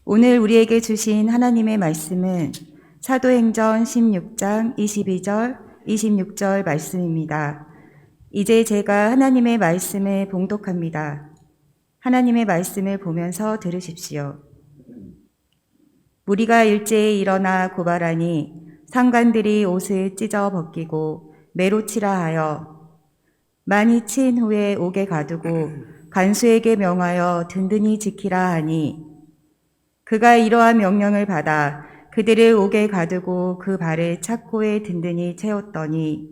오늘 우리에게 주신 하나님의 말씀은 사도행전 16장 22절, 26절 말씀입니다. 이제 제가 하나님의 말씀을 봉독합니다. 하나님의 말씀을 보면서 들으십시오. 무리가 일제히 일어나 고발하니 상관들이 옷을 찢어 벗기고 매로치라 하여 많이 친 후에 옥에 가두고 간수에게 명하여 든든히 지키라 하니 그가 이러한 명령을 받아 그들을 옥에 가두고 그 발을 착고에 든든히 채웠더니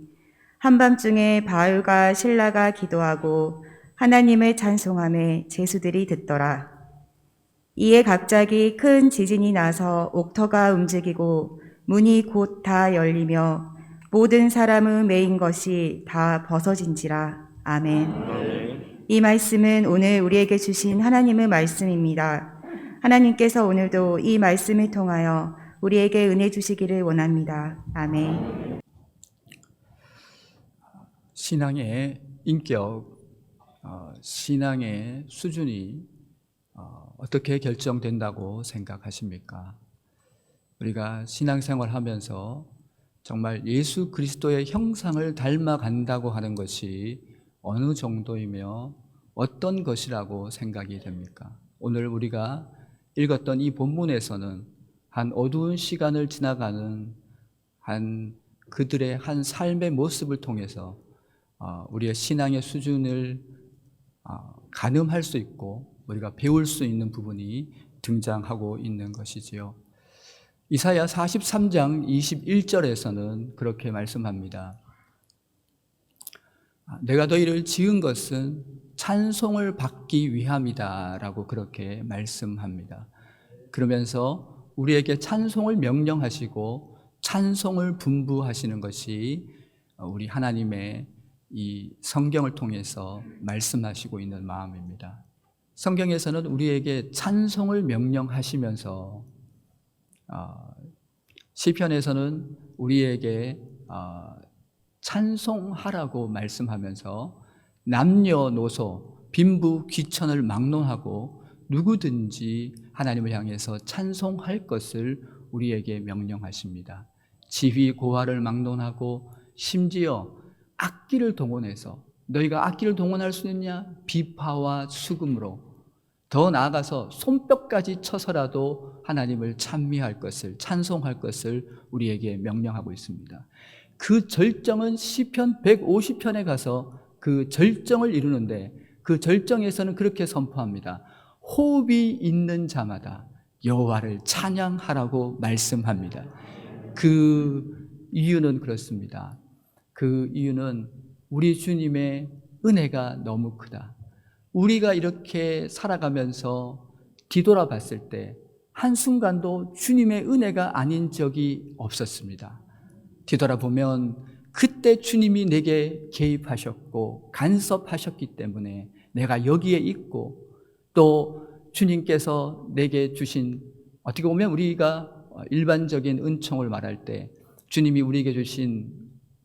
한밤중에 바울과 실라가 기도하고 하나님을 찬송하며 제수들이 듣더라. 이에 갑자기 큰 지진이 나서 옥터가 움직이고 문이 곧 다 열리며 모든 사람의 매인 것이 다 벗어진지라. 아멘. 이 말씀은 오늘 우리에게 주신 하나님의 말씀입니다. 하나님께서 오늘도 이 말씀을 통하여 우리에게 은혜 주시기를 원합니다. 아멘. 신앙의 인격, 신앙의 수준이 어떻게 결정된다고 생각하십니까? 우리가 신앙생활 하면서 정말 예수 그리스도의 형상을 닮아간다고 하는 것이 어느 정도이며 어떤 것이라고 생각이 됩니까? 오늘 우리가 읽었던 이 본문에서는 한 어두운 시간을 지나가는 그들의 한 삶의 모습을 통해서 우리의 신앙의 수준을 가늠할 수 있고 우리가 배울 수 있는 부분이 등장하고 있는 것이지요. 이사야 43장 21절에서는 그렇게 말씀합니다. 내가 너희를 지은 것은 찬송을 받기 위함이다 라고 그렇게 말씀합니다. 그러면서 우리에게 찬송을 명령하시고 찬송을 분부하시는 것이 우리 하나님의 이 성경을 통해서 말씀하시고 있는 마음입니다. 성경에서는 우리에게 찬송을 명령하시면서 시편에서는 우리에게 찬송하라고 말씀하면서 남녀노소 빈부 귀천을 막론하고 누구든지 하나님을 향해서 찬송할 것을 우리에게 명령하십니다. 지휘 고하를 막론하고 심지어 악기를 동원해서 너희가 악기를 동원할 수 있냐? 비파와 수금으로 더 나아가서 손뼉까지 쳐서라도 하나님을 찬미할 것을 찬송할 것을 우리에게 명령하고 있습니다. 그 절정은 시편 150편에 가서 그 절정을 이루는데 그 절정에서는 그렇게 선포합니다. 호흡이 있는 자마다 여호와를 찬양하라고 말씀합니다. 그 이유는 그렇습니다. 그 이유는 우리 주님의 은혜가 너무 크다. 우리가 이렇게 살아가면서 뒤돌아봤을 때 한순간도 주님의 은혜가 아닌 적이 없었습니다. 뒤돌아보면 그때 주님이 내게 개입하셨고 간섭하셨기 때문에 내가 여기에 있고 또 주님께서 내게 주신 어떻게 보면 우리가 일반적인 은총을 말할 때 주님이 우리에게 주신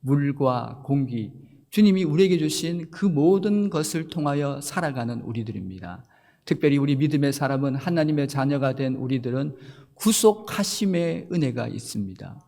물과 공기 주님이 우리에게 주신 그 모든 것을 통하여 살아가는 우리들입니다. 특별히 우리 믿음의 사람은 하나님의 자녀가 된 우리들은 구속하심의 은혜가 있습니다.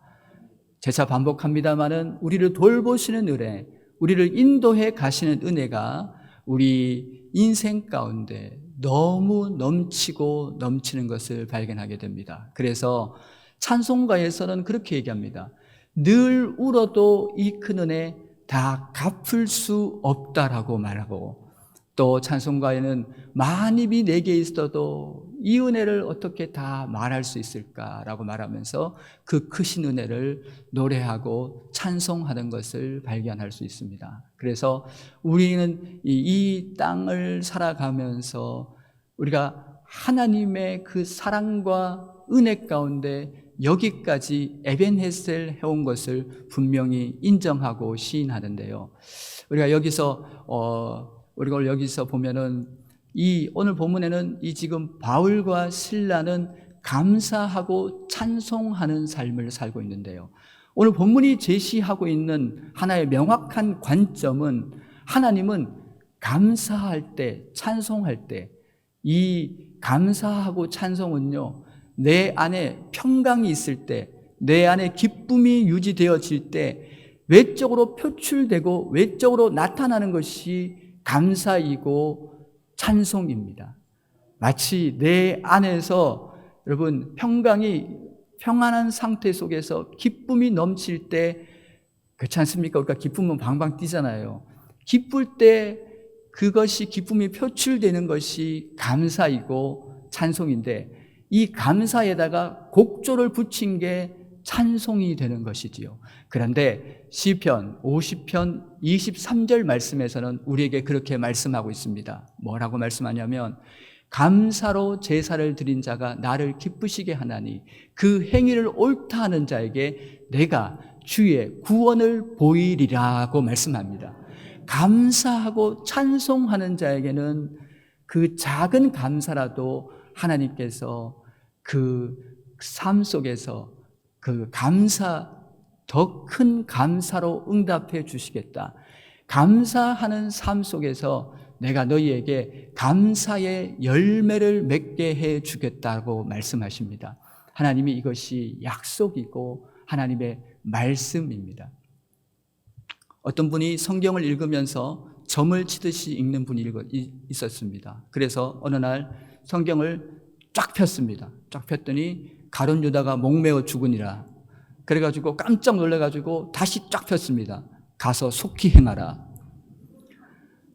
재차 반복합니다마는 우리를 돌보시는 은혜, 우리를 인도해 가시는 은혜가 우리 인생 가운데 너무 넘치고 넘치는 것을 발견하게 됩니다. 그래서 찬송가에서는 그렇게 얘기합니다. 늘 울어도 이 큰 은혜 다 갚을 수 없다라고 말하고 또 찬송가에는 만입이 내게 있어도 이 은혜를 어떻게 다 말할 수 있을까라고 말하면서 그 크신 은혜를 노래하고 찬송하는 것을 발견할 수 있습니다. 그래서 우리는 이 땅을 살아가면서 우리가 하나님의 그 사랑과 은혜 가운데 여기까지 에벤헤셀 해온 것을 분명히 인정하고 시인하는데요. 우리가 여기서 보면은 이 오늘 본문에는 이 지금 바울과 실라는 감사하고 찬송하는 삶을 살고 있는데요. 오늘 본문이 제시하고 있는 하나의 명확한 관점은 하나님은 감사할 때, 찬송할 때 이 감사하고 찬송은요 내 안에 평강이 있을 때, 내 안에 기쁨이 유지되어질 때 외적으로 표출되고 외적으로 나타나는 것이 감사이고 찬송입니다. 마치 내 안에서 여러분 평안한 상태 속에서 기쁨이 넘칠 때, 그렇지 않습니까? 우리가 기쁨은 방방 뛰잖아요. 기쁠 때 그것이 기쁨이 표출되는 것이 감사이고 찬송인데, 이 감사에다가 곡조를 붙인 게 찬송이 되는 것이지요. 그런데 시편 50편 23절 말씀에서는 우리에게 그렇게 말씀하고 있습니다. 뭐라고 말씀하냐면, 감사로 제사를 드린 자가 나를 기쁘시게 하나니 그 행위를 옳다 하는 자에게 내가 주의 구원을 보이리라고 말씀합니다. 감사하고 찬송하는 자에게는 그 작은 감사라도 하나님께서 그 삶 속에서 그 더 큰 감사로 응답해 주시겠다. 감사하는 삶 속에서 내가 너희에게 감사의 열매를 맺게 해 주겠다고 말씀하십니다. 하나님이 이것이 약속이고 하나님의 말씀입니다. 어떤 분이 성경을 읽으면서 점을 치듯이 읽는 분이 있었습니다. 그래서 어느 날 성경을 쫙 폈습니다. 쫙 폈더니 가룟 유다가 목매어 죽으니라. 그래가지고 깜짝 놀래가지고 다시 쫙 폈습니다. 가서 속히 행하라.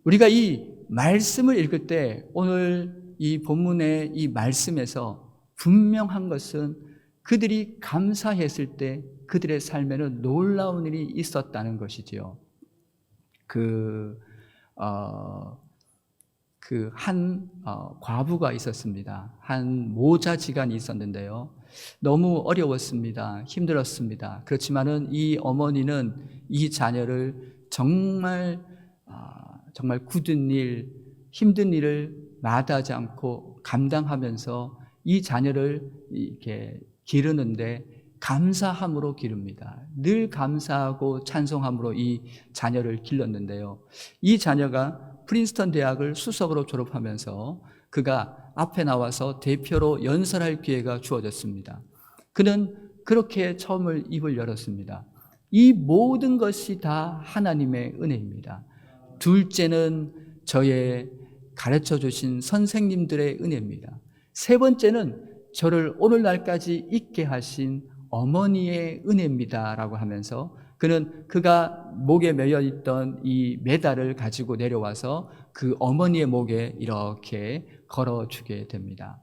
우리가 이 말씀을 읽을 때 오늘 이 본문의 이 말씀에서 분명한 것은 그들이 감사했을 때 그들의 삶에는 놀라운 일이 있었다는 것이지요. 한 과부가 있었습니다. 한 모자지간이 있었는데요. 너무 어려웠습니다. 힘들었습니다. 그렇지만은 이 어머니는 이 자녀를 정말 굳은 일, 힘든 일을 마다하지 않고 감당하면서 이 자녀를 이렇게 기르는데 감사함으로 기릅니다. 늘 감사하고 찬송함으로 이 자녀를 길렀는데요. 이 자녀가 프린스턴 대학을 수석으로 졸업하면서 그가 앞에 나와서 대표로 연설할 기회가 주어졌습니다. 그는 그렇게 처음을 입을 열었습니다. 이 모든 것이 다 하나님의 은혜입니다. 둘째는 저의 가르쳐 주신 선생님들의 은혜입니다. 세 번째는 저를 오늘날까지 있게 하신 어머니의 은혜입니다 라고 하면서 그가 목에 매여 있던 이 메달을 가지고 내려와서 그 어머니의 목에 이렇게 걸어주게 됩니다.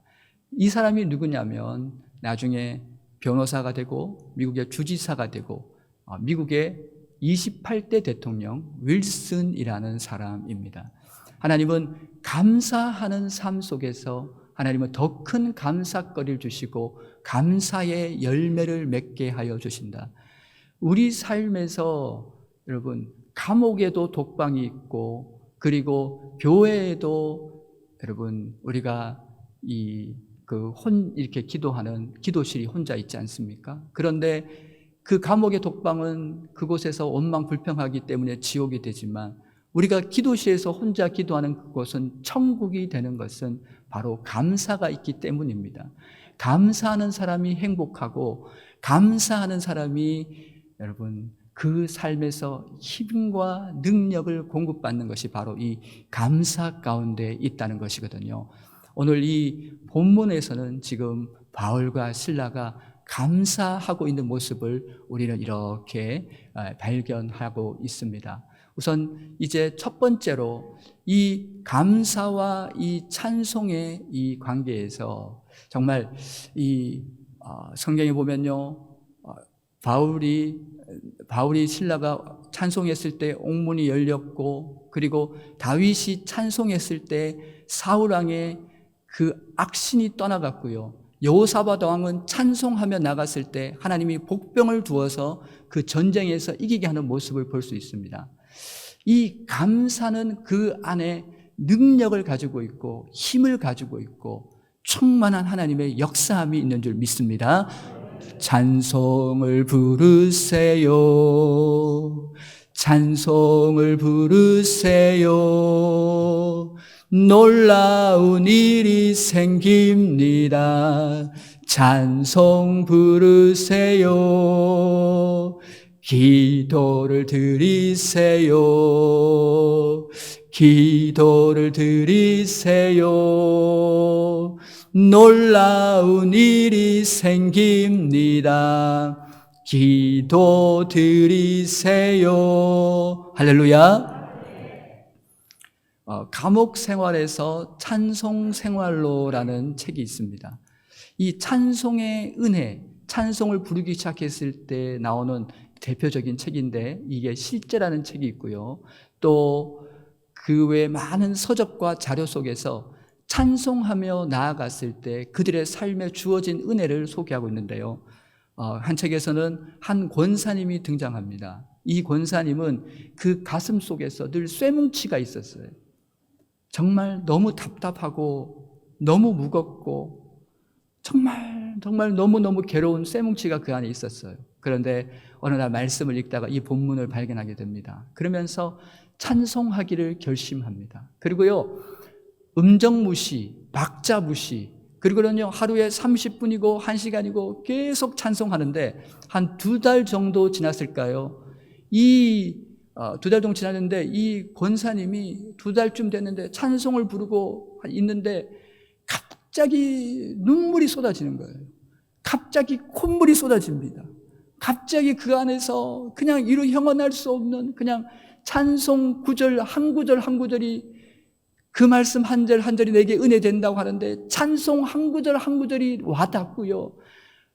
이 사람이 누구냐면 나중에 변호사가 되고 미국의 주지사가 되고 미국의 28대 대통령 윌슨이라는 사람입니다. 하나님은 감사하는 삶 속에서 하나님은 더 큰 감사거리를 주시고 감사의 열매를 맺게 하여 주신다. 우리 삶에서 여러분 감옥에도 독방이 있고 그리고 교회에도 여러분 우리가 이렇게 기도하는 기도실이 혼자 있지 않습니까? 그런데 그 감옥의 독방은 그곳에서 원망불평하기 때문에 지옥이 되지만 우리가 기도실에서 혼자 기도하는 그곳은 천국이 되는 것은 바로 감사가 있기 때문입니다. 감사하는 사람이 행복하고 감사하는 사람이 여러분 그 삶에서 힘과 능력을 공급받는 것이 바로 이 감사 가운데 있다는 것이거든요. 오늘 이 본문에서는 지금 바울과 실라가 감사하고 있는 모습을 우리는 이렇게 발견하고 있습니다. 우선 이제 첫 번째로 이 감사와 이 찬송의 이 관계에서 정말 이 성경에 보면요, 바울이 실라가 찬송했을 때 옥문이 열렸고, 그리고 다윗이 찬송했을 때 사울 왕의 그 악신이 떠나갔고요. 여호사밧 왕은 찬송하며 나갔을 때 하나님이 복병을 두어서 그 전쟁에서 이기게 하는 모습을 볼 수 있습니다. 이 감사는 그 안에 능력을 가지고 있고 힘을 가지고 있고 충만한 하나님의 역사함이 있는 줄 믿습니다. 찬송을 부르세요. 찬송을 부르세요. 놀라운 일이 생깁니다. 찬송 부르세요. 기도를 드리세요. 기도를 드리세요. 놀라운 일이 생깁니다. 기도 드리세요. 할렐루야. 감옥 생활에서 찬송 생활로라는 책이 있습니다. 이 찬송의 은혜, 찬송을 부르기 시작했을 때 나오는 대표적인 책인데 이게 실제라는 책이 있고요. 또 그 외 많은 서적과 자료 속에서 찬송하며 나아갔을 때 그들의 삶에 주어진 은혜를 소개하고 있는데요. 한 책에서는 한 권사님이 등장합니다. 이 권사님은 그 가슴 속에서 늘 쇠뭉치가 있었어요. 정말 너무 답답하고 너무 무겁고 정말 너무너무 괴로운 쇠뭉치가 그 안에 있었어요. 그런데 어느 날 말씀을 읽다가 이 본문을 발견하게 됩니다. 그러면서 찬송하기를 결심합니다. 그리고요, 음정 무시, 박자 무시, 그리고는요, 하루에 30분이고 1시간이고 계속 찬송하는데 한 2달 정도 지났을까요? 이 2달 정도 지났는데 이 권사님이 2달쯤 됐는데 찬송을 부르고 있는데 갑자기 눈물이 쏟아지는 거예요. 갑자기 콧물이 쏟아집니다. 갑자기 그 안에서 그냥 이루 형언할 수 없는 그냥 찬송 구절 한 구절이 그 말씀 한 절 한 절이 내게 은혜 된다고 하는데 찬송 한 구절 한 구절이 와닿고요.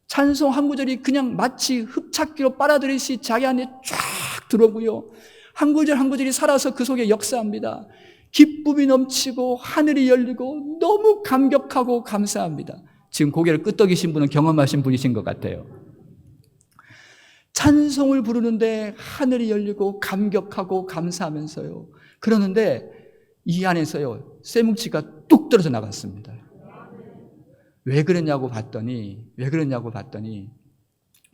찬송 한 구절이 그냥 마치 흡착기로 빨아들이듯이 자기 안에 쫙 들어오고요. 한 구절 한 구절이 살아서 그 속에 역사합니다. 기쁨이 넘치고 하늘이 열리고 너무 감격하고 감사합니다. 지금 고개를 끄덕이신 분은 경험하신 분이신 것 같아요. 찬송을 부르는데 하늘이 열리고 감격하고 감사하면서요. 그러는데 이 안에서요, 쇠뭉치가 뚝 떨어져 나갔습니다. 왜 그랬냐고 봤더니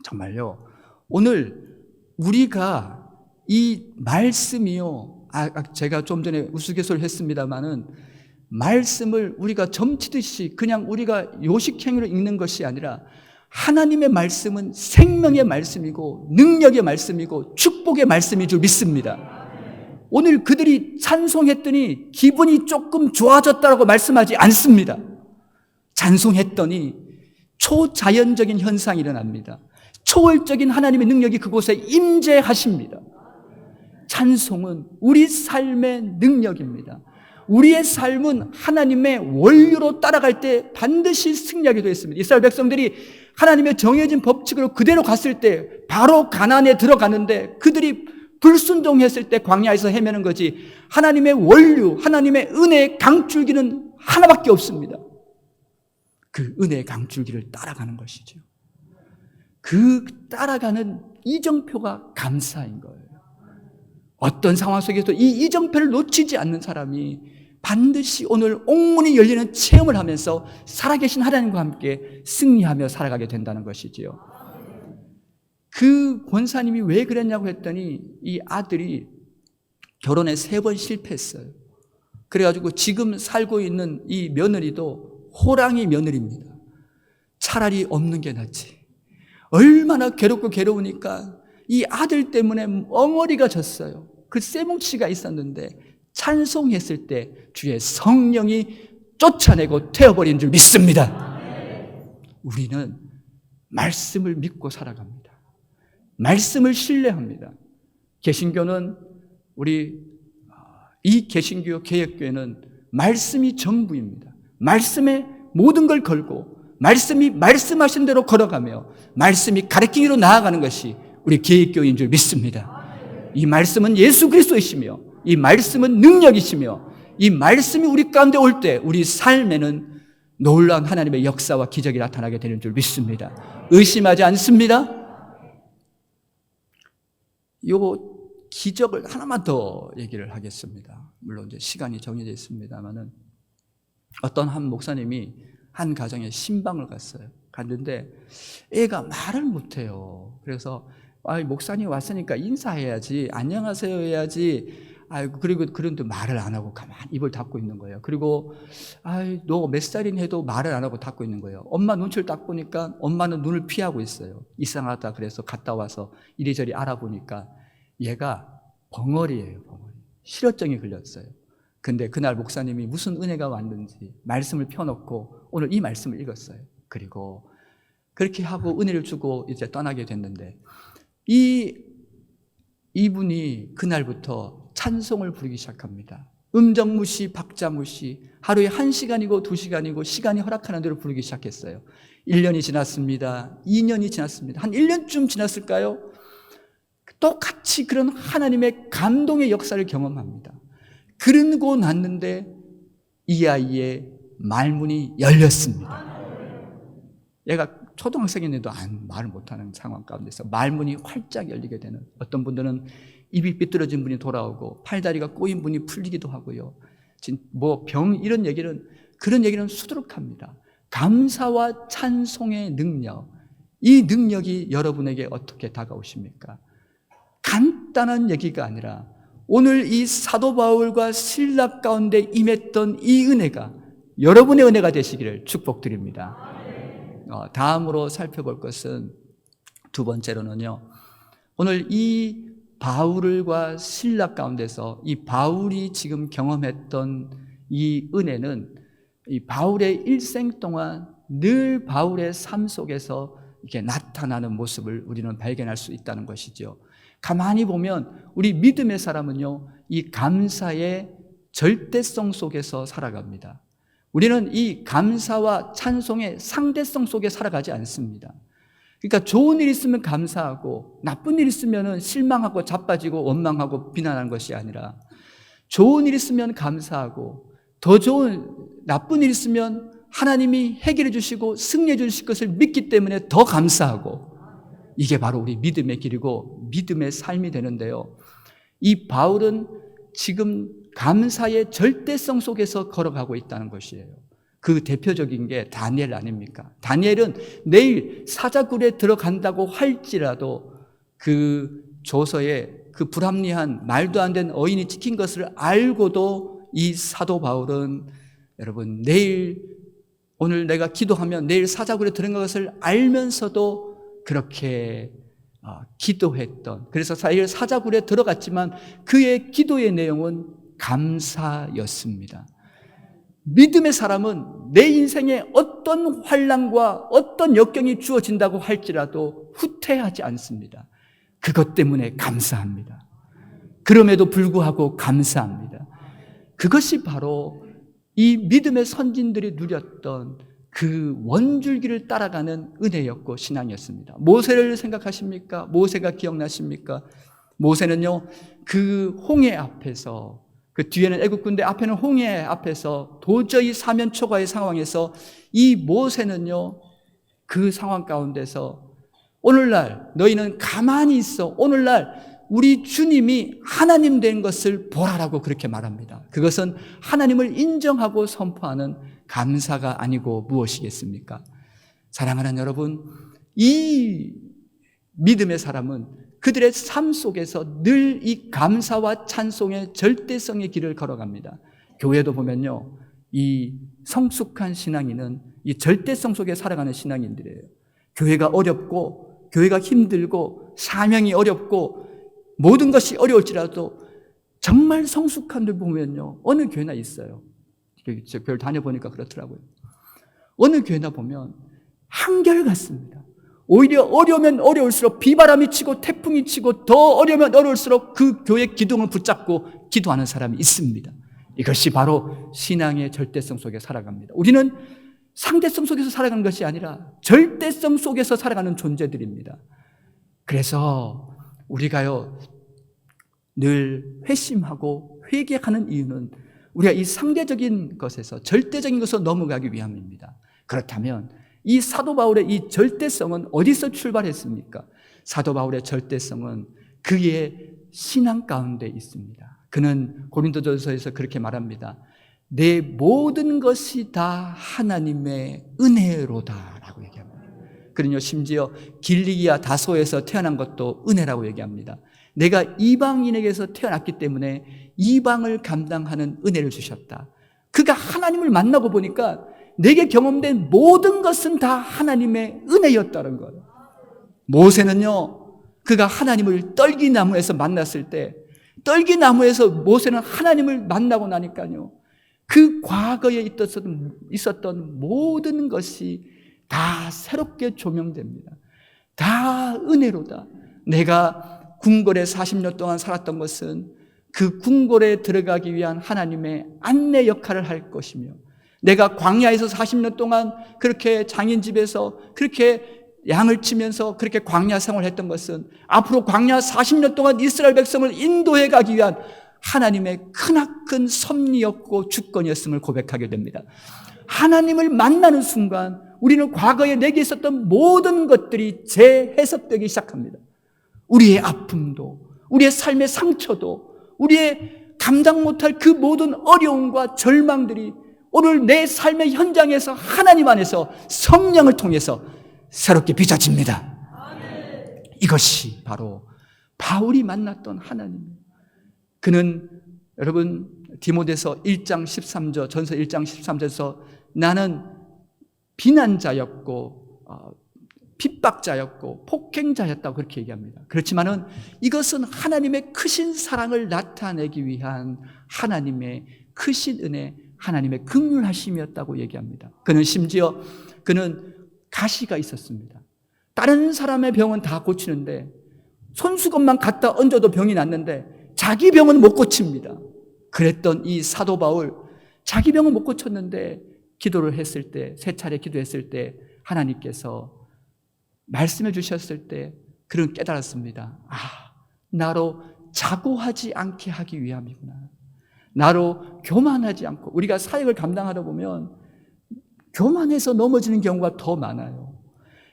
정말요, 오늘 우리가 이 말씀이요, 제가 좀 전에 우스갯소리를 했습니다마는 말씀을 우리가 점치듯이 그냥 우리가 요식행위로 읽는 것이 아니라 하나님의 말씀은 생명의 말씀이고 능력의 말씀이고 축복의 말씀인 줄 믿습니다. 오늘 그들이 찬송했더니 기분이 조금 좋아졌다고 말씀하지 않습니다. 찬송했더니 초자연적인 현상이 일어납니다. 초월적인 하나님의 능력이 그곳에 임재하십니다. 찬송은 우리 삶의 능력입니다. 우리의 삶은 하나님의 원료로 따라갈 때 반드시 승리하게 되어 있습니다. 이스라엘 백성들이 하나님의 정해진 법칙으로 그대로 갔을 때 바로 가나안에 들어가는데 그들이 불순종했을 때 광야에서 헤매는 거지, 하나님의 원료, 하나님의 은혜의 강줄기는 하나밖에 없습니다. 그 은혜의 강줄기를 따라가는 것이죠. 그 따라가는 이정표가 감사인 거예요. 어떤 상황 속에서 이 이정표를 놓치지 않는 사람이 반드시 오늘 옥문이 열리는 체험을 하면서 살아계신 하나님과 함께 승리하며 살아가게 된다는 것이지요. 그 권사님이 왜 그랬냐고 했더니 이 아들이 결혼에 3번 실패했어요. 그래가지고 지금 살고 있는 이 며느리도 호랑이 며느리입니다. 차라리 없는 게 낫지. 얼마나 괴롭고 괴로우니까 이 아들 때문에 엉어리가 졌어요. 그 쇠뭉치가 있었는데 찬송했을 때 주의 성령이 쫓아내고 태워버린 줄 믿습니다. 우리는 말씀을 믿고 살아갑니다. 말씀을 신뢰합니다. 개신교는 이 개신교 개혁교회는 말씀이 전부입니다. 말씀에 모든 걸 걸고 말씀이 말씀하신 대로 걸어가며 말씀이 가르치기로 나아가는 것이 우리 개혁교회인 줄 믿습니다. 이 말씀은 예수 그리스도이시며 이 말씀은 능력이시며 이 말씀이 우리 가운데 올 때 우리 삶에는 놀라운 하나님의 역사와 기적이 나타나게 되는 줄 믿습니다. 의심하지 않습니다. 요 기적을 하나만 더 얘기를 하겠습니다. 물론 이제 시간이 정해져 있습니다만은 어떤 한 목사님이 한 가정에 신방을 갔는데 애가 말을 못해요. 그래서 목사님 왔으니까 인사해야지, 안녕하세요 해야지, 아이고, 그리고 그런데 말을 안 하고 가만히 입을 닫고 있는 거예요. 그리고 너 몇 살이니 해도 말을 안 하고 닫고 있는 거예요. 엄마 눈치를 딱 보니까 엄마는 눈을 피하고 있어요. 이상하다 그래서 갔다 와서 이리저리 알아보니까 얘가 벙어리예요, 벙어리. 실어증이 걸렸어요. 근데 그날 목사님이 무슨 은혜가 왔는지 말씀을 펴놓고 오늘 이 말씀을 읽었어요. 그리고 그렇게 하고 은혜를 주고 이제 떠나게 됐는데 이분이 그날부터 찬송을 부르기 시작합니다. 음정무시, 박자무시, 하루에 1시간이고 2시간이고 시간이 허락하는 대로 부르기 시작했어요. 1년이 지났습니다. 2년이 지났습니다. 한 1년쯤 지났을까요? 똑같이 그런 하나님의 감동의 역사를 경험합니다. 그러고 났는데 이 아이의 말문이 열렸습니다. 얘가 초등학생인데도 말을 못하는 상황 가운데서 말문이 활짝 열리게 되는, 어떤 분들은 입이 삐뚤어진 분이 돌아오고 팔다리가 꼬인 분이 풀리기도 하고요. 뭐 병 이런 얘기는, 그런 얘기는 수두룩합니다. 감사와 찬송의 능력, 이 능력이 여러분에게 어떻게 다가오십니까? 간단한 얘기가 아니라 오늘 이 사도 바울과 실라 가운데 임했던 이 은혜가 여러분의 은혜가 되시기를 축복드립니다. 다음으로 살펴볼 것은 두 번째로는요, 오늘 이 바울과 실라 가운데서 이 바울이 지금 경험했던 이 은혜는 이 바울의 일생 동안 늘 바울의 삶 속에서 이렇게 나타나는 모습을 우리는 발견할 수 있다는 것이죠. 가만히 보면 우리 믿음의 사람은요, 이 감사의 절대성 속에서 살아갑니다. 우리는 이 감사와 찬송의 상대성 속에 살아가지 않습니다. 그러니까 좋은 일 있으면 감사하고 나쁜 일 있으면 실망하고 자빠지고 원망하고 비난하는 것이 아니라, 좋은 일 있으면 감사하고 더 좋은 나쁜 일 있으면 하나님이 해결해 주시고 승리해 주실 것을 믿기 때문에 더 감사하고, 이게 바로 우리 믿음의 길이고 믿음의 삶이 되는데요, 이 바울은 지금 감사의 절대성 속에서 걸어가고 있다는 것이에요. 그 대표적인 게 다니엘 아닙니까? 다니엘은 내일 사자굴에 들어간다고 할지라도 그 조서에 그 불합리한 말도 안 되는 어인이 찍힌 것을 알고도 이 사도 바울은, 여러분, 오늘 내가 기도하면 내일 사자굴에 들어간 것을 알면서도 그렇게 기도했던, 그래서 사자굴에 들어갔지만 그의 기도의 내용은 감사였습니다. 믿음의 사람은 내 인생에 어떤 환난과 어떤 역경이 주어진다고 할지라도 후퇴하지 않습니다. 그것 때문에 감사합니다. 그럼에도 불구하고 감사합니다. 그것이 바로 이 믿음의 선진들이 누렸던 그 원줄기를 따라가는 은혜였고 신앙이었습니다. 모세를 생각하십니까? 모세가 기억나십니까? 모세는요, 그 홍해 앞에서, 그 뒤에는 애국 군대, 앞에는 홍해 앞에서 도저히 사면초가의 상황에서 이 모세는요, 그 상황 가운데서 오늘날 너희는 가만히 있어, 오늘날 우리 주님이 하나님 된 것을 보라라고 그렇게 말합니다. 그것은 하나님을 인정하고 선포하는 감사가 아니고 무엇이겠습니까? 사랑하는 여러분, 이 믿음의 사람은 그들의 삶 속에서 늘 이 감사와 찬송의 절대성의 길을 걸어갑니다. 교회도 보면요, 이 성숙한 신앙인은 이 절대성 속에 살아가는 신앙인들이에요. 교회가 어렵고 교회가 힘들고 사명이 어렵고 모든 것이 어려울지라도 정말 성숙한 들 보면요, 어느 교회나 있어요. 교회를 다녀보니까 그렇더라고요. 어느 교회나 보면 한결같습니다. 오히려 어려우면 어려울수록 비바람이 치고 태풍이 치고 더 어려우면 어려울수록 그 교회 기둥을 붙잡고 기도하는 사람이 있습니다. 이것이 바로 신앙의 절대성 속에 살아갑니다. 우리는 상대성 속에서 살아가는 것이 아니라 절대성 속에서 살아가는 존재들입니다. 그래서 우리가요, 늘 회심하고 회개하는 이유는 우리가 이 상대적인 것에서 절대적인 것으로 넘어가기 위함입니다. 그렇다면 이 사도 바울의 이 절대성은 어디서 출발했습니까? 사도 바울의 절대성은 그의 신앙 가운데 있습니다. 그는 고린도전서에서 그렇게 말합니다. 내 모든 것이 다 하나님의 은혜로다라고 얘기합니다. 그러니 심지어 길리기아 다소에서 태어난 것도 은혜라고 얘기합니다. 내가 이방인에게서 태어났기 때문에 이방을 감당하는 은혜를 주셨다. 그가 하나님을 만나고 보니까 내게 경험된 모든 것은 다 하나님의 은혜였다는 거예요. 모세는요, 그가 하나님을 떨기나무에서 만났을 때, 떨기나무에서 모세는 하나님을 만나고 나니까요, 그 과거에 있었던 모든 것이 다 새롭게 조명됩니다. 다 은혜로다. 내가 궁궐에 40년 동안 살았던 것은 그 궁궐에 들어가기 위한 하나님의 안내 역할을 할 것이며, 내가 광야에서 40년 동안 그렇게 장인 집에서 그렇게 양을 치면서 그렇게 광야 생활을 했던 것은 앞으로 광야 40년 동안 이스라엘 백성을 인도해 가기 위한 하나님의 크나큰 섭리였고 주권이었음을 고백하게 됩니다. 하나님을 만나는 순간 우리는 과거에 내게 있었던 모든 것들이 재해석되기 시작합니다. 우리의 아픔도, 우리의 삶의 상처도, 우리의 감당 못할 그 모든 어려움과 절망들이 오늘 내 삶의 현장에서 하나님 안에서 성령을 통해서 새롭게 빚어집니다. 이것이 바로 바울이 만났던 하나님이에요. 그는 여러분 디모데서 1장 13절, 전서 1장 13절에서 나는 비난자였고 핍박자였고 폭행자였다고 그렇게 얘기합니다. 그렇지만은 이것은 하나님의 크신 사랑을 나타내기 위한 하나님의 크신 은혜, 하나님의 긍휼하심이었다고 얘기합니다. 그는 심지어 가시가 있었습니다. 다른 사람의 병은 다 고치는데 손수건만 갖다 얹어도 병이 낫는데 자기 병은 못 고칩니다. 그랬던 이 사도 바울, 자기 병은 못 고쳤는데 기도를 했을 때, 3차례 기도했을 때 하나님께서 말씀해 주셨을 때 그는 깨달았습니다. 나로 자고하지 않게 하기 위함이구나. 나로 교만하지 않고, 우리가 사역을 감당하다 보면 교만해서 넘어지는 경우가 더 많아요.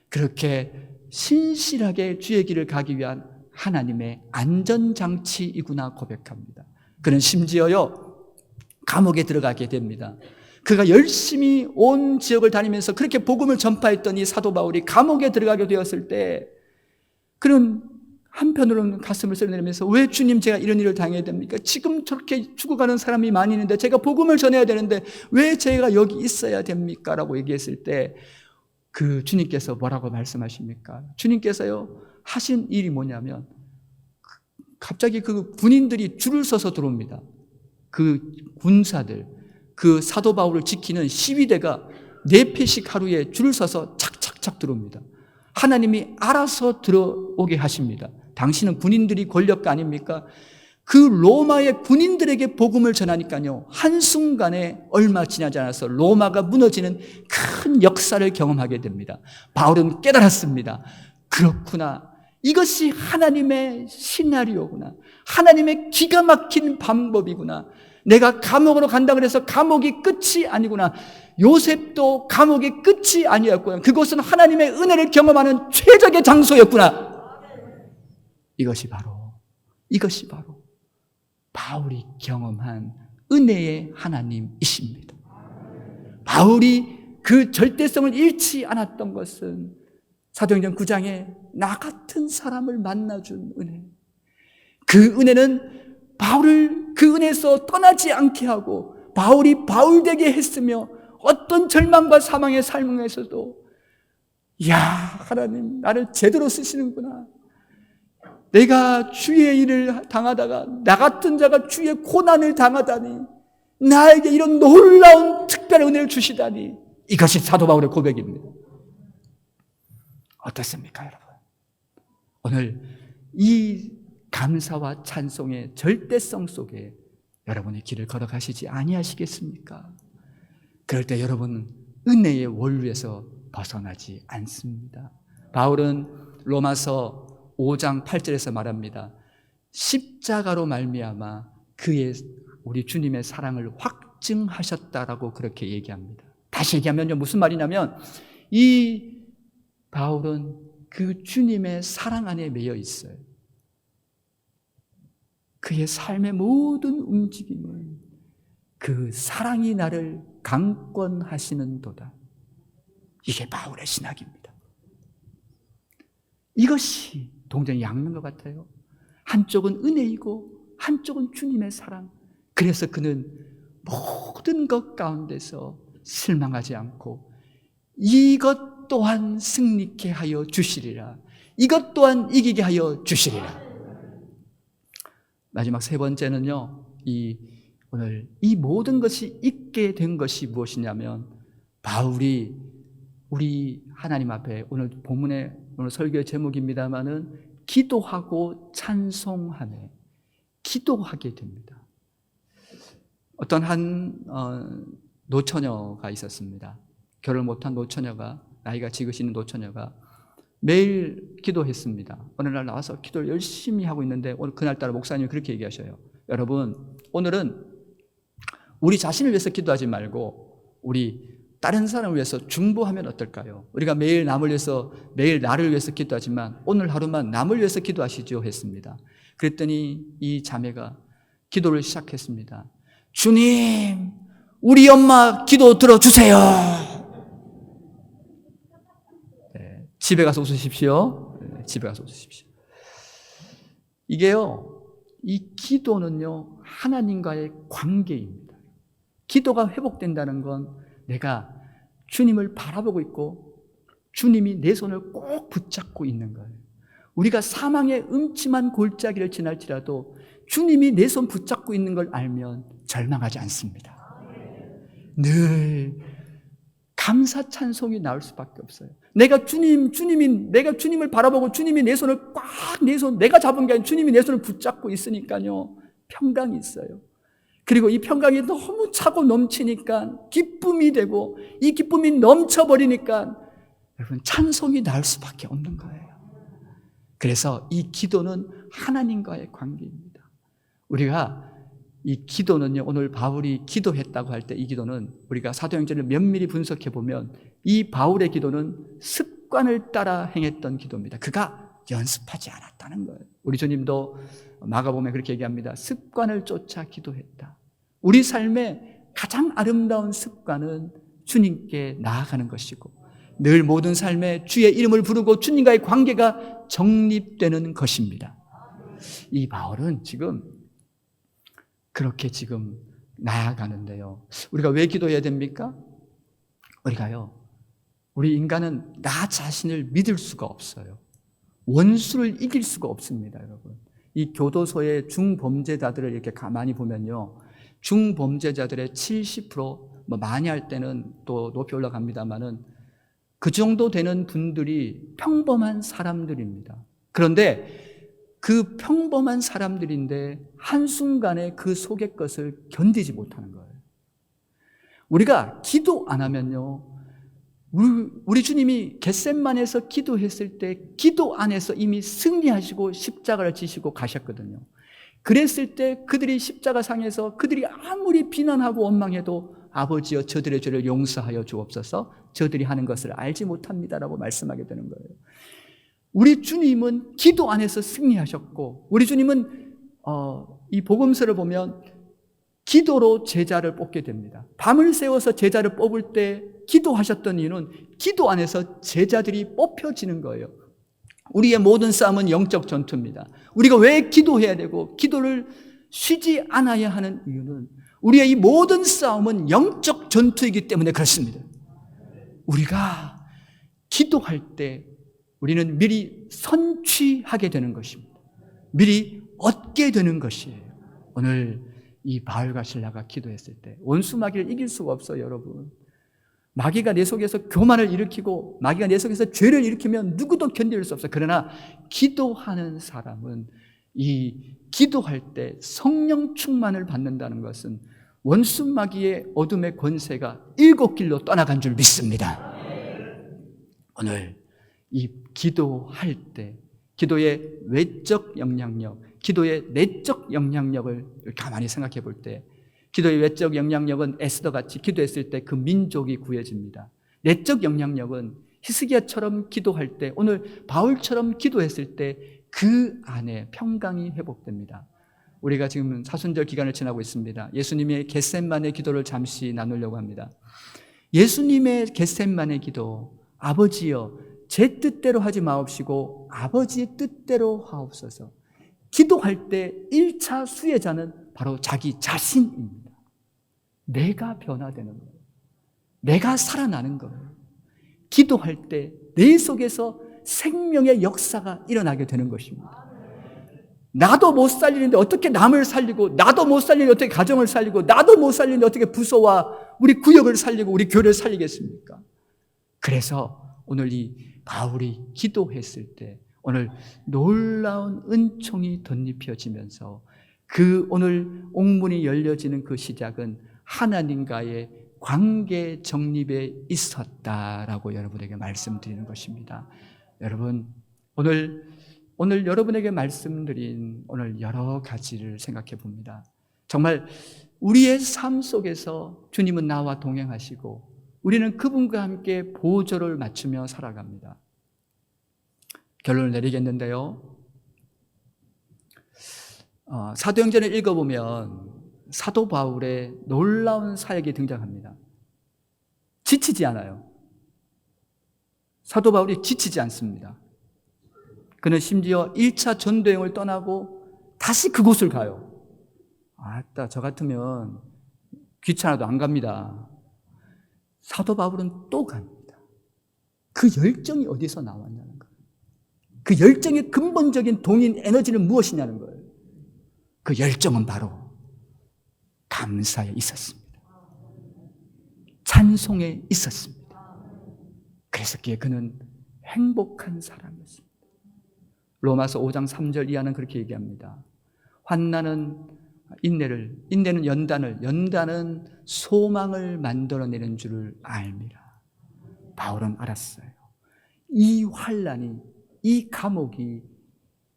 그렇게 신실하게 주의 길을 가기 위한 하나님의 안전장치이구나 고백합니다. 그는 심지어요, 감옥에 들어가게 됩니다. 그가 열심히 온 지역을 다니면서 그렇게 복음을 전파했던 이 사도 바울이 감옥에 들어가게 되었을 때 그는 한편으로는 가슴을 쓸어내리면서 왜 주님 제가 이런 일을 당해야 됩니까? 지금 저렇게 죽어가는 사람이 많이 있는데 제가 복음을 전해야 되는데 왜 제가 여기 있어야 됩니까? 라고 얘기했을 때 그 주님께서 뭐라고 말씀하십니까? 주님께서요 하신 일이 뭐냐면 갑자기 그 군인들이 줄을 서서 들어옵니다. 그 군사들, 그 사도 바울을 지키는 시위대가 4패씩 하루에 줄을 서서 착착착 들어옵니다. 하나님이 알아서 들어오게 하십니다. 당신은 군인들이 권력가 아닙니까? 그 로마의 군인들에게 복음을 전하니까요, 한순간에 얼마 지나지 않아서 로마가 무너지는 큰 역사를 경험하게 됩니다. 바울은 깨달았습니다. 그렇구나. 이것이 하나님의 시나리오구나. 하나님의 기가 막힌 방법이구나. 내가 감옥으로 간다 그래서 감옥이 끝이 아니구나. 요셉도 감옥이 끝이 아니었구나. 그곳은 하나님의 은혜를 경험하는 최적의 장소였구나. 이것이 바로 바울이 경험한 은혜의 하나님이십니다. 바울이 그 절대성을 잃지 않았던 것은 사도행전 9장에 나 같은 사람을 만나준 은혜. 그 은혜는 바울을 그 은혜에서 떠나지 않게 하고 바울이 바울되게 했으며 어떤 절망과 사망의 삶에서도 야, 하나님 나를 제대로 쓰시는구나. 내가 주의 일을 당하다가 나 같은 자가 주의 고난을 당하다니, 나에게 이런 놀라운 특별한 은혜를 주시다니, 이것이 사도 바울의 고백입니다. 어떻습니까, 여러분? 오늘 이 감사와 찬송의 절대성 속에 여러분의 길을 걸어가시지 아니하시겠습니까? 그럴 때 여러분은 은혜의 원루에서 벗어나지 않습니다. 바울은 로마서 5장 8절에서 말합니다. 십자가로 말미암아 그의 우리 주님의 사랑을 확증하셨다라고 그렇게 얘기합니다. 다시 얘기하면요, 무슨 말이냐면 이 바울은 그 주님의 사랑 안에 매여 있어요. 그의 삶의 모든 움직임은 그 사랑이 나를 강권하시는도다. 이게 바울의 신학입니다. 이것이 동전이 양는 것 같아요. 한쪽은 은혜이고 한쪽은 주님의 사랑. 그래서 그는 모든 것 가운데서 실망하지 않고 이것 또한 승리케 하여 주시리라. 이것 또한 이기게 하여 주시리라. 마지막 세 번째는요, 오늘 이 모든 것이 있게 된 것이 무엇이냐면 바울이 우리 하나님 앞에 오늘 본문의 오늘 설교의 제목입니다마는 기도하고 찬송하네. 기도하게 됩니다. 어떤 한 노처녀가 있었습니다. 결혼 못한 노처녀가, 나이가 지긋이 노처녀가 매일 기도했습니다. 어느 날 나와서 기도를 열심히 하고 있는데 오늘 그날따라 목사님이 그렇게 얘기하셔요. 여러분, 오늘은 우리 자신을 위해서 기도하지 말고 우리 다른 사람을 위해서 중보하면 어떨까요? 우리가 매일 남을 위해서, 매일 나를 위해서 기도하지만 오늘 하루만 남을 위해서 기도하시죠 했습니다. 그랬더니 이 자매가 기도를 시작했습니다. 주님, 우리 엄마 기도 들어주세요. 네, 집에 가서 웃으십시오. 네, 집에 가서 웃으십시오. 이게요, 이 기도는요, 하나님과의 관계입니다. 기도가 회복된다는 건 내가 주님을 바라보고 있고 주님이 내 손을 꼭 붙잡고 있는 거예요. 우리가 사망의 음침한 골짜기를 지날지라도 주님이 내 손 붙잡고 있는 걸 알면 절망하지 않습니다. 늘 감사 찬송이 나올 수밖에 없어요. 내가 주님을 바라보고 주님이 내 손을 꽉, 내가 잡은 게 아니라 주님이 내 손을 붙잡고 있으니까요, 평강이 있어요. 그리고 이 평강이 너무 차고 넘치니까 기쁨이 되고 이 기쁨이 넘쳐버리니까 여러분 찬송이 나올 수밖에 없는 거예요. 그래서 이 기도는 하나님과의 관계입니다. 우리가 이 기도는요, 오늘 바울이 기도했다고 할 때 이 기도는 우리가 사도행전을 면밀히 분석해 보면 이 바울의 기도는 습관을 따라 행했던 기도입니다. 그가 연습하지 않았다는 거예요. 우리 주님도 마가복음에 그렇게 얘기합니다. 습관을 쫓아 기도했다. 우리 삶의 가장 아름다운 습관은 주님께 나아가는 것이고 늘 모든 삶에 주의 이름을 부르고 주님과의 관계가 정립되는 것입니다. 이 바울은 지금 그렇게 지금 나아가는데요. 우리가 왜 기도해야 됩니까? 우리 인간은 나 자신을 믿을 수가 없어요. 원수를 이길 수가 없습니다, 여러분. 이 교도소의 중범죄자들을 이렇게 가만히 보면요, 중범죄자들의 70%, 많이 할 때는 또 높이 올라갑니다만은 그 정도 되는 분들이 평범한 사람들입니다. 그런데 그 평범한 사람들인데 한순간에 그 속의 것을 견디지 못하는 거예요. 우리가 기도 안 하면요, 우리 주님이 겟셋만에서 기도했을 때 기도 안에서 이미 승리하시고 십자가를 지시고 가셨거든요. 그랬을 때 그들이 십자가 상에서 그들이 아무리 비난하고 원망해도 아버지여 저들의 죄를 용서하여 주옵소서, 저들이 하는 것을 알지 못합니다라고 말씀하게 되는 거예요. 우리 주님은 기도 안에서 승리하셨고 우리 주님은 이 복음서를 보면 기도로 제자를 뽑게 됩니다. 밤을 새워서 제자를 뽑을 때 기도하셨던 이유는 기도 안에서 제자들이 뽑혀지는 거예요. 우리의 모든 싸움은 영적 전투입니다. 우리가 왜 기도해야 되고 기도를 쉬지 않아야 하는 이유는 우리의 이 모든 싸움은 영적 전투이기 때문에 그렇습니다. 우리가 기도할 때 우리는 미리 선취하게 되는 것입니다. 미리 얻게 되는 것이에요. 오늘 이 바울과 실라가 기도했을 때 원수 마귀를 이길 수가 없어요, 여러분. 마귀가 내 속에서 교만을 일으키고 마귀가 내 속에서 죄를 일으키면 누구도 견딜 수 없어요. 그러나 기도하는 사람은 이 기도할 때 성령 충만을 받는다는 것은 원수 마귀의 어둠의 권세가 7길로 떠나간 줄 믿습니다. 오늘 이 기도할 때 기도의 외적 영향력, 기도의 내적 영향력을 가만히 생각해 볼 때 기도의 외적 영향력은 에스더같이 기도했을 때 그 민족이 구해집니다. 내적 영향력은 히스기야처럼 기도할 때, 오늘 바울처럼 기도했을 때 그 안에 평강이 회복됩니다. 우리가 지금 사순절 기간을 지나고 있습니다. 예수님의 겟셋만의 기도를 잠시 나누려고 합니다. 예수님의 겟셋만의 기도, 아버지여 제 뜻대로 하지 마옵시고 아버지의 뜻대로 하옵소서. 기도할 때 1차 수혜자는 바로 자기 자신입니다. 내가 변화되는 거예요. 내가 살아나는 거예요. 기도할 때 내 속에서 생명의 역사가 일어나게 되는 것입니다. 나도 못 살리는데 어떻게 남을 살리고, 나도 못 살리는데 어떻게 가정을 살리고, 나도 못 살리는데 어떻게 부서와 우리 구역을 살리고 우리 교회를 살리겠습니까? 그래서 오늘 이 바울이 기도했을 때 오늘 놀라운 은총이 덧입혀지면서 그 오늘 옥문이 열려지는 그 시작은 하나님과의 관계 정립에 있었다라고 여러분에게 말씀드리는 것입니다. 여러분, 오늘 여러분에게 말씀드린 오늘 여러 가지를 생각해 봅니다. 정말 우리의 삶 속에서 주님은 나와 동행하시고 우리는 그분과 함께 보조를 맞추며 살아갑니다. 결론을 내리겠는데요. 사도행전을 읽어보면 사도 바울의 놀라운 사역이 등장합니다. 지치지 않아요. 사도 바울이 지치지 않습니다. 그는 심지어 1차 전도여행을 떠나고 다시 그곳을 가요. 아따, 저 같으면 귀찮아도 안 갑니다. 사도 바울은 또 갑니다. 그 열정이 어디서 나왔냐는 거예요. 그 열정의 근본적인 동인 에너지는 무엇이냐는 거예요. 그 열정은 바로 감사에 있었습니다. 찬송에 있었습니다. 그래서 그는 행복한 사람이었습니다. 로마서 5장 3절 이하는 그렇게 얘기합니다. 환난은 인내는 연단은 소망을 만들어내는 줄을 알미라. 바울은 알았어요. 이 환난이, 이 감옥이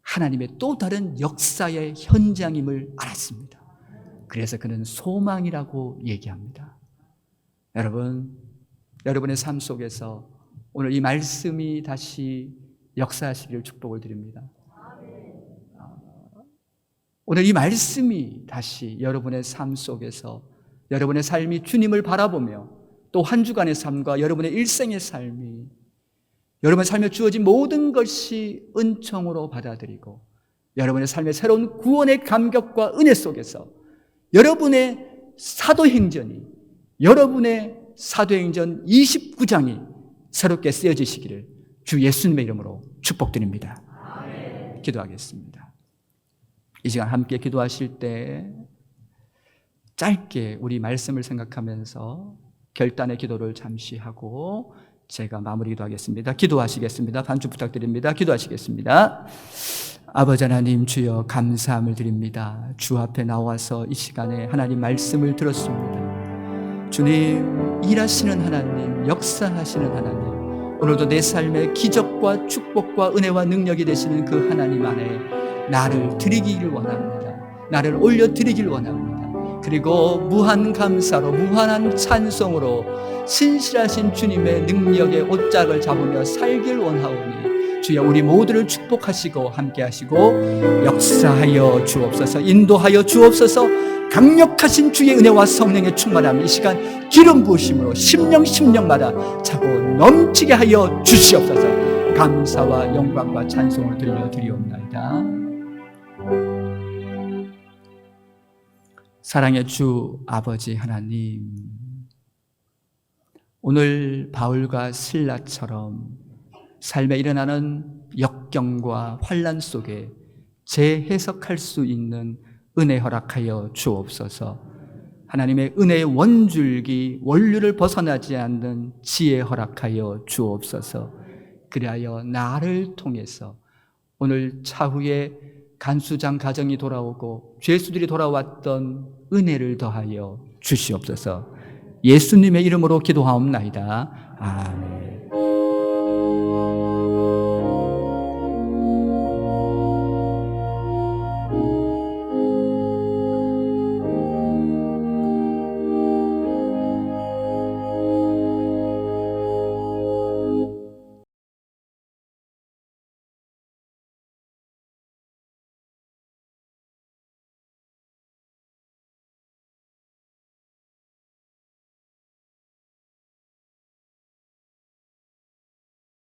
하나님의 또 다른 역사의 현장임을 알았습니다. 그래서 그는 소망이라고 얘기합니다. 여러분, 여러분의 삶 속에서 오늘 이 말씀이 다시 역사하시기를 축복을 드립니다. 오늘 이 말씀이 다시 여러분의 삶 속에서 여러분의 삶이 주님을 바라보며 또 한 주간의 삶과 여러분의 일생의 삶이 여러분의 삶에 주어진 모든 것이 은총으로 받아들이고 여러분의 삶의 새로운 구원의 감격과 은혜 속에서 여러분의 사도행전 29장이 새롭게 쓰여지시기를 주 예수님의 이름으로 축복드립니다. 아멘. 기도하겠습니다. 이 시간 함께 기도하실 때 짧게 우리 말씀을 생각하면서 결단의 기도를 잠시 하고 제가 마무리 기도하겠습니다. 기도하시겠습니다. 반주 부탁드립니다. 기도하시겠습니다. 아버지 하나님, 주여 감사함을 드립니다. 주 앞에 나와서 이 시간에 하나님 말씀을 들었습니다. 주님, 일하시는 하나님, 역사하시는 하나님, 오늘도 내 삶에 기적과 축복과 은혜와 능력이 되시는 그 하나님 안에 나를 드리기를 원합니다. 나를 올려드리기를 원합니다. 그리고 무한 감사로 무한한 찬송으로 신실하신 주님의 능력의 옷짝을 잡으며 살길 원하오니 주여 우리 모두를 축복하시고 함께하시고 역사하여 주옵소서. 인도하여 주옵소서. 강력하신 주의 은혜와 성령의 충만함 이 시간 기름 부으심으로 심령마다 차고 넘치게 하여 주시옵소서. 감사와 영광과 찬송을 들려드리옵나이다. 사랑의 주 아버지 하나님, 오늘 바울과 실라처럼 삶에 일어나는 역경과 환난 속에 재해석할 수 있는 은혜 허락하여 주옵소서. 하나님의 은혜의 원줄기 원류를 벗어나지 않는 지혜 허락하여 주옵소서. 그리하여 나를 통해서 오늘 차후에 간수장 가정이 돌아오고 죄수들이 돌아왔던 은혜를 더하여 주시옵소서. 예수님의 이름으로 기도하옵나이다. 아멘.